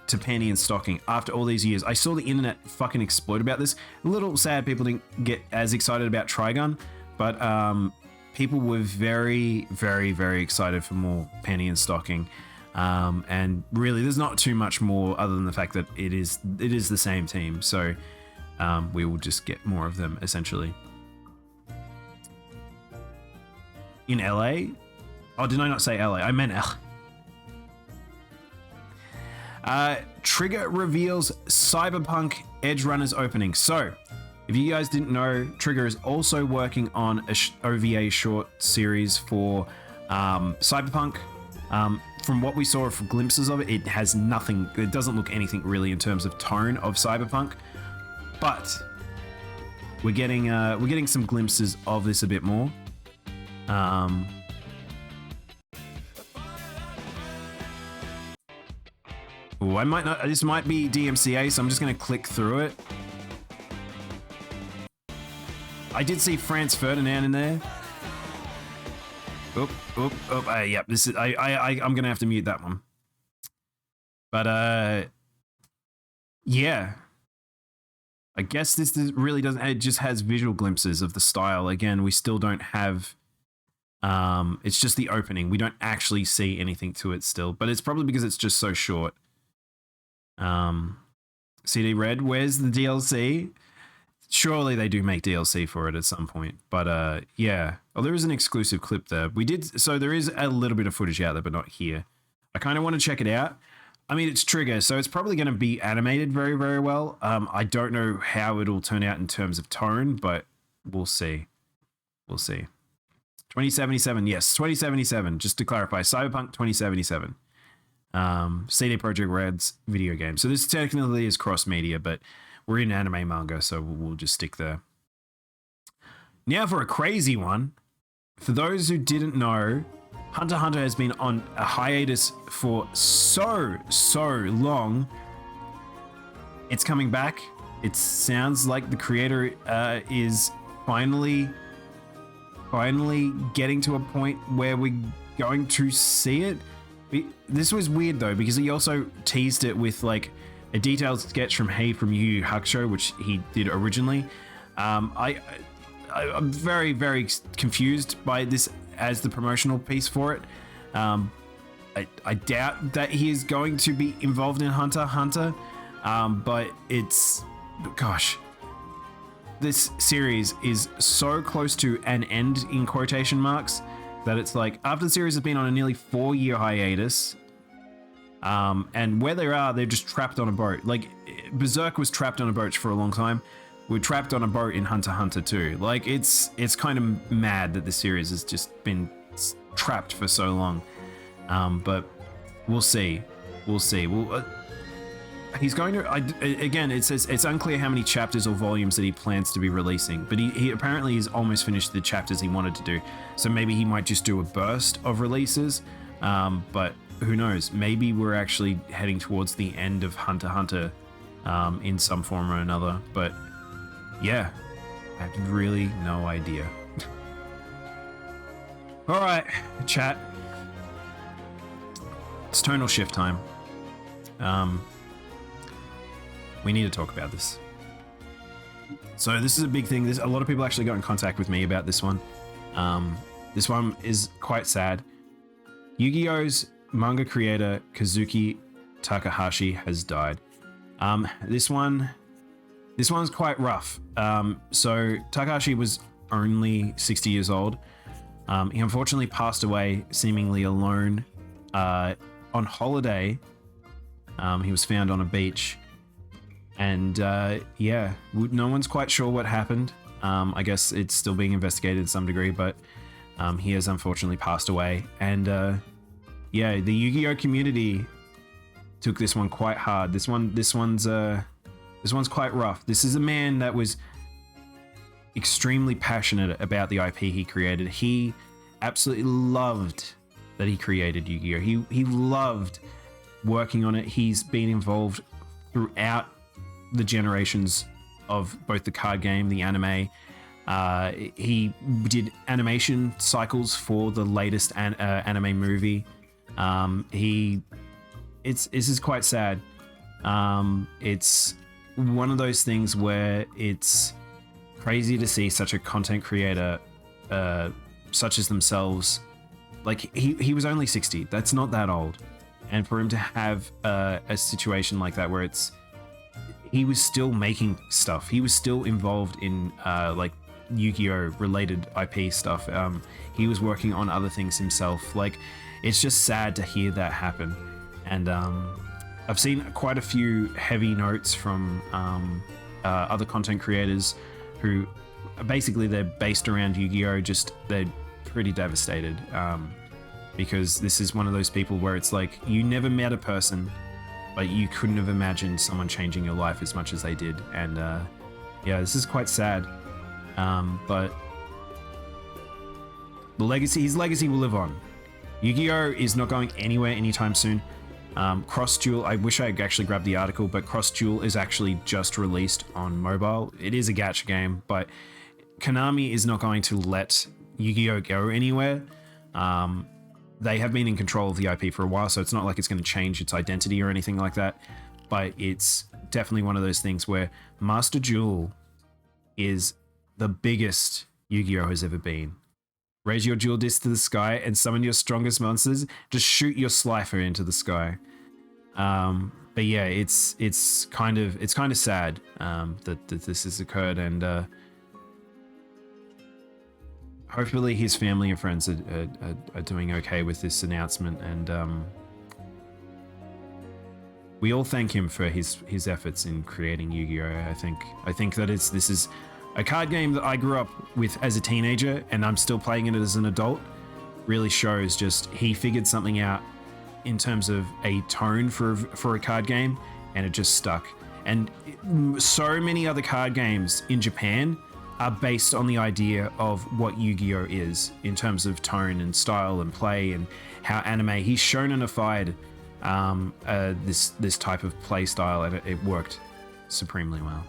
to panty and stocking after all these years. I saw the internet fucking explode about this. A little sad people didn't get as excited about Trigun, but people were very, very, very excited for more panty and stocking. And really, there's not too much more other than the fact that it is the same team. So we will just get more of them essentially. In LA? Oh, did I not say LA? I meant L. Trigger reveals Cyberpunk Edge Runners opening. So, if you guys didn't know, Trigger is also working on a OVA short series for Cyberpunk. From what we saw from glimpses of it, it has nothing. It doesn't look anything really in terms of tone of Cyberpunk, but we're getting some glimpses of this a bit more. Oh, I might not. This might be DMCA, so I'm just going to click through it. I did see Franz Ferdinand in there. Yeah. This is I'm gonna have to mute that one. But yeah. I guess this really doesn't. It just has visual glimpses of the style. Again, we still don't have. It's just the opening. We don't actually see anything to it still, but it's probably because it's just so short. CD Red, where's the DLC? Surely they do make DLC for it at some point, but yeah. Oh, there is an exclusive clip there. So there is a little bit of footage out there, but not here. I kind of want to check it out. I mean, it's Trigger, so it's probably going to be animated very, very well. I don't know how it'll turn out in terms of tone, but we'll see. We'll see. 2077, yes, 2077. Just to clarify, Cyberpunk 2077. CD Projekt Red's video game. So this technically is cross-media, but we're in anime manga, so we'll just stick there. Now for a crazy one. For those who didn't know, Hunter x Hunter has been on a hiatus for so long. It's coming back. It sounds like the creator is finally getting to a point where we're going to see it. This was weird though, because he also teased it with like a detailed sketch from Hey from Yu Yu Hakusho, which he did originally. I'm very, very confused by this as the promotional piece for it. I doubt that he is going to be involved in Hunter x Hunter, but gosh, this series is so close to an end in quotation marks that it's like after the series has been on a nearly 4-year hiatus, and where they are, they're just trapped on a boat. Like Berserk was trapped on a boat for a long time. We're trapped on a boat in Hunter x Hunter too. Like it's kind of mad that the series has just been trapped for so long. But we'll see. We'll see. He's going to. Again, it says it's unclear how many chapters or volumes that he plans to be releasing, but he apparently has almost finished the chapters he wanted to do. So maybe he might just do a burst of releases. But who knows? Maybe we're actually heading towards the end of Hunter x Hunter in some form or another. But yeah, I have really no idea. All right, chat. It's tonal shift time. We need to talk about this. So this is a big thing. A lot of people actually got in contact with me about this one. This one is quite sad. Yu-Gi-Oh's manga creator Kazuki Takahashi has died. This one's quite rough. So Takahashi was only 60 years old. He unfortunately passed away seemingly alone on holiday. He was found on a beach. And yeah, no one's quite sure what happened. I guess it's still being investigated to some degree, but he has unfortunately passed away. And yeah, the Yu-Gi-Oh community took this one quite hard. This one's quite rough. This is a man that was extremely passionate about the IP he created. He absolutely loved that he created Yu-Gi-Oh. He loved working on it. He's been involved throughout the generations of both the card game, the anime. He did animation cycles for the latest anime movie. This is quite sad. It's one of those things where it's crazy to see such a content creator, such as themselves. Like he was only 60. That's not that old, and for him to have a situation like that where he was still making stuff. He was still involved in like Yu-Gi-Oh related IP stuff. He was working on other things himself. Like it's just sad to hear that happen. And I've seen quite a few heavy notes from other content creators who basically they're based around Yu-Gi-Oh. They're pretty devastated. because this is one of those people where it's like you never met a person, but you couldn't have imagined someone changing your life as much as they did. And yeah, this is quite sad. But his legacy will live on. Yu-Gi-Oh is not going anywhere anytime soon. Cross Duel, I wish I actually grabbed the article, but Cross Duel is actually just released on mobile. It is a gacha game, but Konami is not going to let Yu-Gi-Oh go anywhere. They have been in control of the IP for a while, so it's not like it's going to change its identity or anything like that. But it's definitely one of those things where Master Duel is the biggest Yu-Gi-Oh has ever been. Raise your Duel Disc to the sky and summon your strongest monsters. Just shoot your Slifer into the sky. But yeah, it's kind of sad that this has occurred, and hopefully his family and friends are doing okay with this announcement, and we all thank him for his efforts in creating Yu-Gi-Oh! I think that this is a card game that I grew up with as a teenager, and I'm still playing it as an adult. Really shows just he figured something out in terms of a tone for a card game, and it just stuck. And so many other card games in Japan are based on the idea of what Yu-Gi-Oh is in terms of tone and style and play and how anime. He's shonenified this type of play style, and it worked supremely well.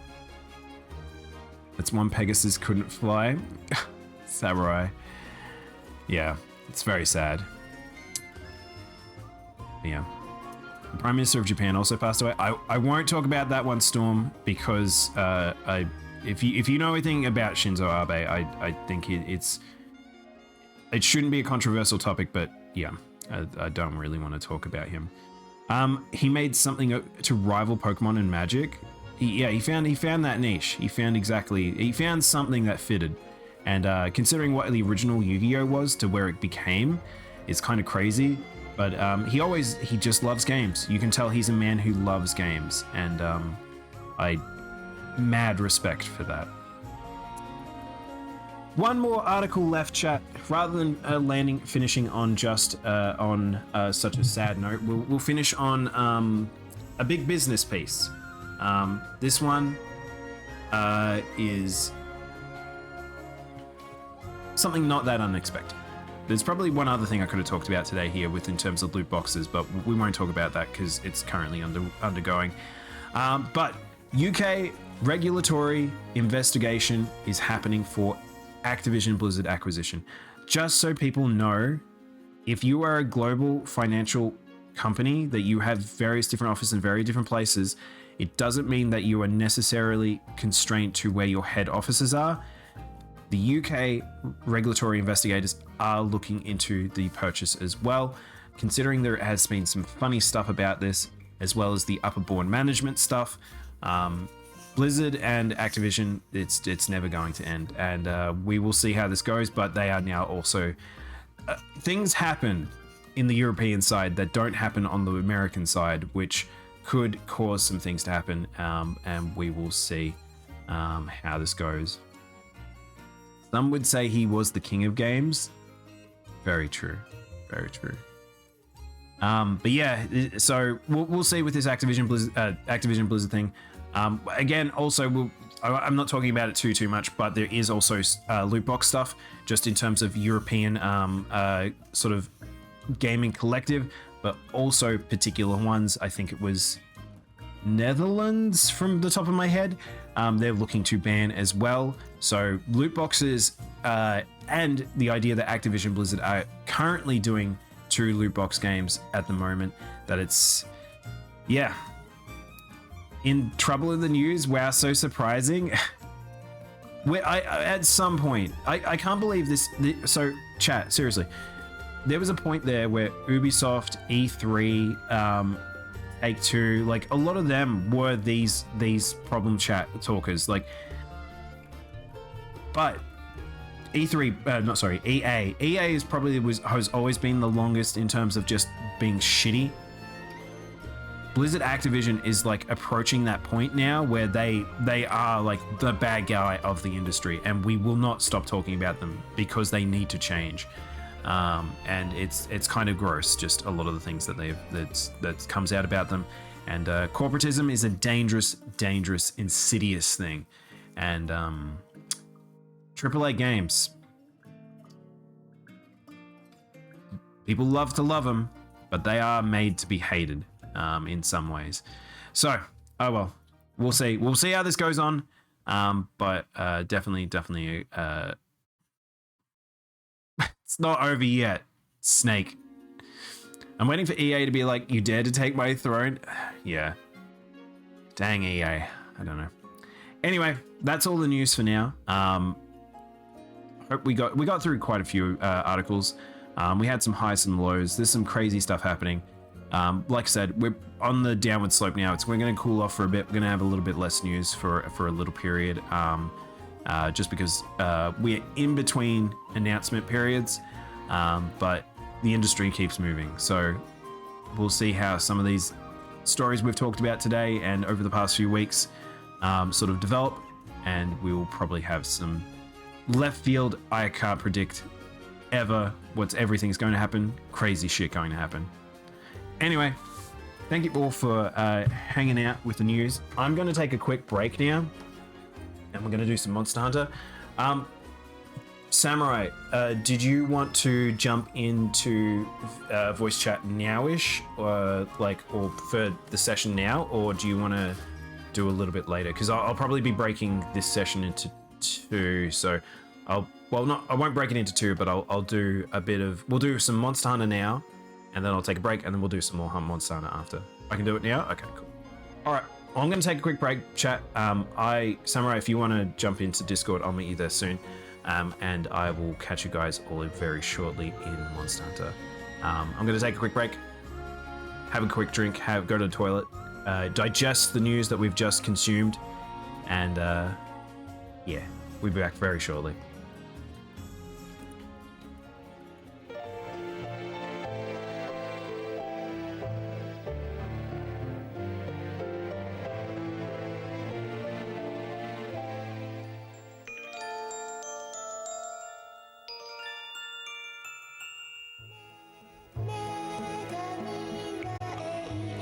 That's one Pegasus couldn't fly. Samurai. Yeah, it's very sad. But yeah. The Prime Minister of Japan also passed away. I won't talk about that one, Storm, because if you know anything about Shinzo Abe, I think it shouldn't be a controversial topic, but yeah, I don't really want to talk about him. He made something to rival Pokemon and Magic. He found that niche. He found something that fitted. And considering what the original Yu-Gi-Oh was to where it became, it's kind of crazy. But he just loves games. You can tell he's a man who loves games, and I mad respect for that. One more article left, chat. Rather than finishing on just on such a sad note, we'll finish on a big business piece. This one is something not that unexpected. There's probably one other thing I could have talked about today here in terms of loot boxes, but we won't talk about that because it's currently undergoing. But UK regulatory investigation is happening for Activision Blizzard acquisition. Just so people know, if you are a global financial company that you have various different offices in very different places, it doesn't mean that you are necessarily constrained to where your head offices are. The UK regulatory investigators are looking into the purchase as well, considering there has been some funny stuff about this, as well as the upper board management stuff. Blizzard and Activision, it's never going to end, and we will see how this goes, but they are now also... things happen in the European side that don't happen on the American side, which could cause some things to happen, and we will see how this goes. Some would say he was the king of games. Very true. Very true. But yeah, so we'll see with this Activision Blizzard thing. Again, also, I'm not talking about it too much, but there is also loot box stuff, just in terms of European sort of gaming collective, but also particular ones. I think it was Netherlands from the top of my head. They're looking to ban as well. So loot boxes and the idea that Activision Blizzard are currently doing 2 loot box games at the moment, that it's, yeah, in trouble in the news. Wow, so surprising. At some point, I can't believe this. So chat, seriously, there was a point there where Ubisoft, E3, Take-Two, like a lot of them were these problem chat talkers, like, but EA is probably has always been the longest in terms of just being shitty. Blizzard Activision is like approaching that point now where they are like the bad guy of the industry, and we will not stop talking about them because they need to change. and it's kind of gross. Just a lot of the things that that comes out about them, and corporatism is a dangerous, insidious thing, and AAA games. People love to love them, but they are made to be hated in some ways. So, oh well, we'll see. We'll see how this goes on. But definitely, it's not over yet, Snake. I'm waiting for EA to be like, you dare to take my throne? Yeah. Dang EA. I don't know. Anyway, that's all the news for now. Hope we got through quite a few articles. We had some highs and lows. There's some crazy stuff happening. Like I said, we're on the downward slope now. We're going to cool off for a bit. We're going to have a little bit less news for a little period, just because we're in between announcement periods, but the industry keeps moving. So we'll see how some of these stories we've talked about today and over the past few weeks sort of develop, and we will probably have some left field. I can't predict ever everything's going to happen. Crazy shit going to happen. Anyway, thank you all for hanging out with the news. I'm going to take a quick break now, and we're going to do some Monster Hunter. Samurai, did you want to jump into voice chat nowish, or for the session now, or do you want to do a little bit later? Because I'll probably be breaking this session into two, so I won't break it into two, but I'll do we'll do some Monster Hunter now, and then I'll take a break, and then we'll do some more Monster Hunter after. I can do it now? Okay, cool. All right, well, I'm going to take a quick break, chat. Samurai, if you want to jump into Discord, I'll meet you there soon, and I will catch you guys all very shortly in Monster Hunter. I'm going to take a quick break, have a quick drink, go to the toilet, digest the news that we've just consumed, and yeah, we'll be back very shortly.